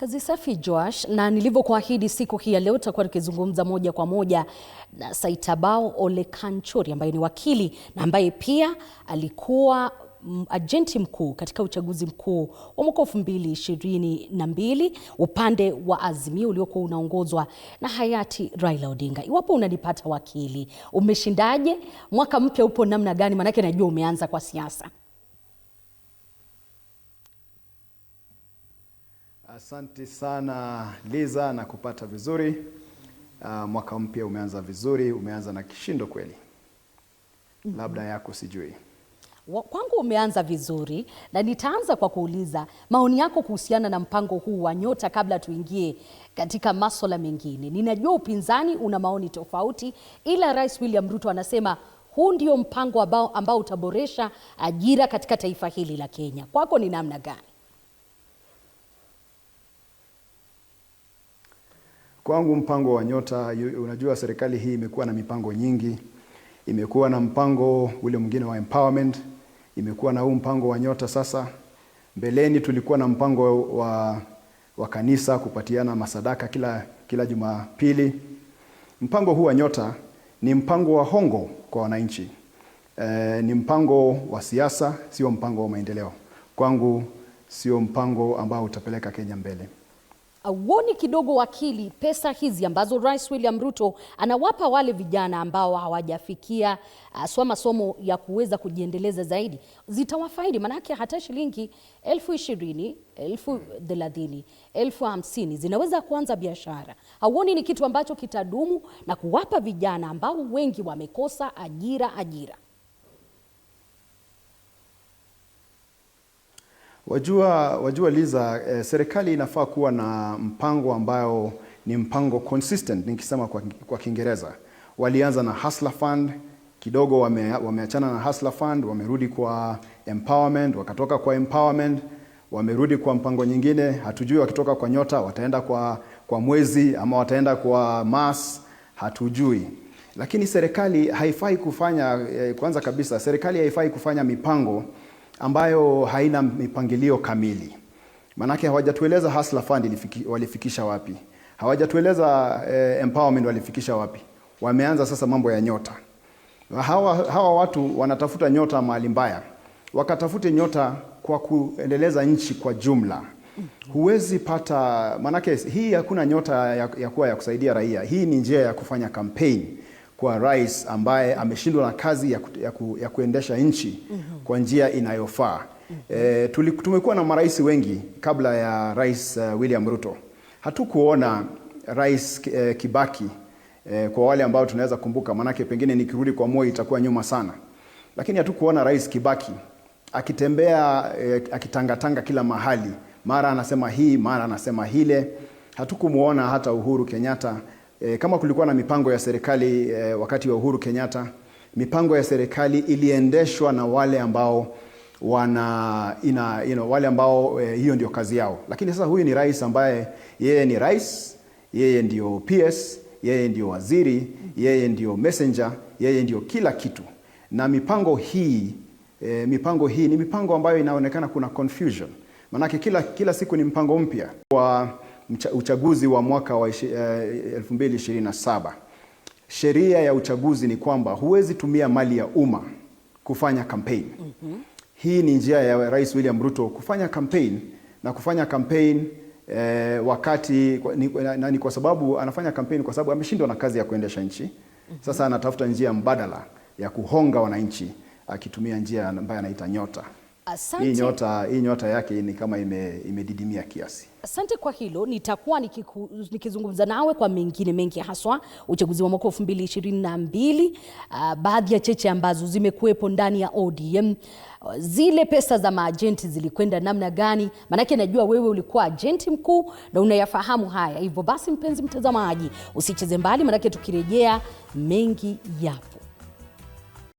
Kazi safi Joash, na nilivyokuahidi siku hii ya leo tutakuwa tukizungumza moja kwa moja na Saitabao Ole Kanchori ambaye ni wakili na ambaye pia alikuwa ajenti mkuu katika uchaguzi mkuu wa mwaka 2022 upande wa Azimio uliokuwa unaongozwa na hayati Raila Odinga. Iwapo unanipata wakili, umeshindaje? Mwaka mpya upo namna gani? Manake najua umeanza kwa siasa. Asante sana Liza, na kupata vizuri. Mwaka mpya umeanza vizuri, umeanza na kishindo kweli. Labda yako sijui. Kwangu umeanza vizuri, na nitaanza kwa kuuliza maoni yako kuhusiana na mpango huu wa Nyota kabla tuingie katika masuala mengine. Ninajua upinzani una maoni tofauti, ila Rais William Ruto anasema huu ndio mpango ambao utaboresha ajira katika taifa hili la Kenya. Kwako ni namna gani? Kwangu mpango wa Nyota, unajua serikali hii imekuwa na mipango nyingi. Imekuwa na mpango ule mwingine wa empowerment, imekuwa na huu mpango wa Nyota sasa. Mbeleni tulikuwa na mpango wa kanisa kupatiana masadaka kila Jumapili. Mpango huu wa Nyota ni mpango wa hongo kwa wananchi. Ni mpango wa siasa, sio mpango wa maendeleo. Kwangu sio mpango ambao utapeleka Kenya mbele. Uoni kidogo wakili, pesa hizi ambazo Rais William Ruto anawapa wale vijana ambao hawajafikia masomo ya kuweza kujiendeleza zaidi, zitawafaidi? Manake hata shilingi 20,000, 30,000, 50,000 zinaweza kuanza biashara. Hauoni ni kitu ambacho kitadumu na kuwapa vijana ambao wengi wamekosa ajira? Wajua Liza, serikali inafaa kuwa na mpango ambao ni mpango consistent, nikisema kwa Kiingereza. Walianza na Hustler Fund, kidogo wameachana na Hustler Fund, wamerudi kwa empowerment, wakatoka kwa empowerment, wamerudi kwa mpango nyingine. Hatujui wakitoka kwa Nyota wataenda kwa mwezi ama wataenda kwa mass, hatujui. Lakini serikali haifai kufanya, kwanza kabisa serikali haifai kufanya mipango ambayo haina mipangilio kamili. Manake hawajatueleza Hustler Fund walifikisha wapi. Hawajatueleza empowerment walifikisha wapi. Wameanza sasa mambo ya Nyota. Hawa watu wanatafuta Nyota mahali mbaya. Wakatafute Nyota kwa kuendeleza nchi kwa jumla. Huwezi pata, manake hii hakuna Nyota ya kuwa ya kusaidia raia. Hii ni njia ya kufanya campaign kwa rais ambaye ameshindwa na kazi ya kuendesha nchi kwa njia inayofaa. Tumekuwa na marais wengi kabla ya Rais William Ruto. Hatukuona Rais Kibaki, kwa wale ambao tunaweza kumbuka, manake pengine nikirudi kwa Moi itakuwa nyuma sana. Lakini hatukuona Rais Kibaki akitembea akitangatanga kila mahali, mara anasema hii, mara anasema hile. Hatukumuona hata Uhuru Kenyatta. Kama kulikuwa na mipango ya serikali wakati wa Uhuru Kenyatta, mipango ya serikali iliendeshwa na wale ambao wale ambao hiyo ndio kazi yao. Lakini sasa huyu ni rais ambaye yeye ni rais, yeye ndio PS, yeye ndio waziri, yeye ndio messenger, yeye ndio kila kitu. Na mipango hii ni mipango ambayo inaonekana kuna confusion. Manake kila siku ni mpango mpya. Kwa uchaguzi wa mwaka wa 2027, sheria ya uchaguzi ni kwamba huwezi tumia mali ya umma kufanya campaign. Hii ni njia ya Rais William Ruto kufanya campaign wakati ni kwa sababu anafanya campaign kwa sababu ameshindwa na kazi ya kuendesha nchi. Sasa anatafuta njia mbadala ya kuhonga wananchi akitumia njia ambayo anaita Nyota. Hii nyota yake ni kama imedidimia kiasi. Asante kwa hilo. Nitakuwa nikizungumza nawe kwa mengine mengi, haswa uchaguzi wa mwaka 2022, baadhi ya cheche ambazo zimekuwepo ndani ya ODM. Zile pesa za maajenti zilikwenda namna gani? Manake najua wewe ulikuwa ajenti mkuu na unayafahamu haya. Hivyo basi, mpenzi mtazamaji, usicheze mbali, manake tukirejea mengi yapo.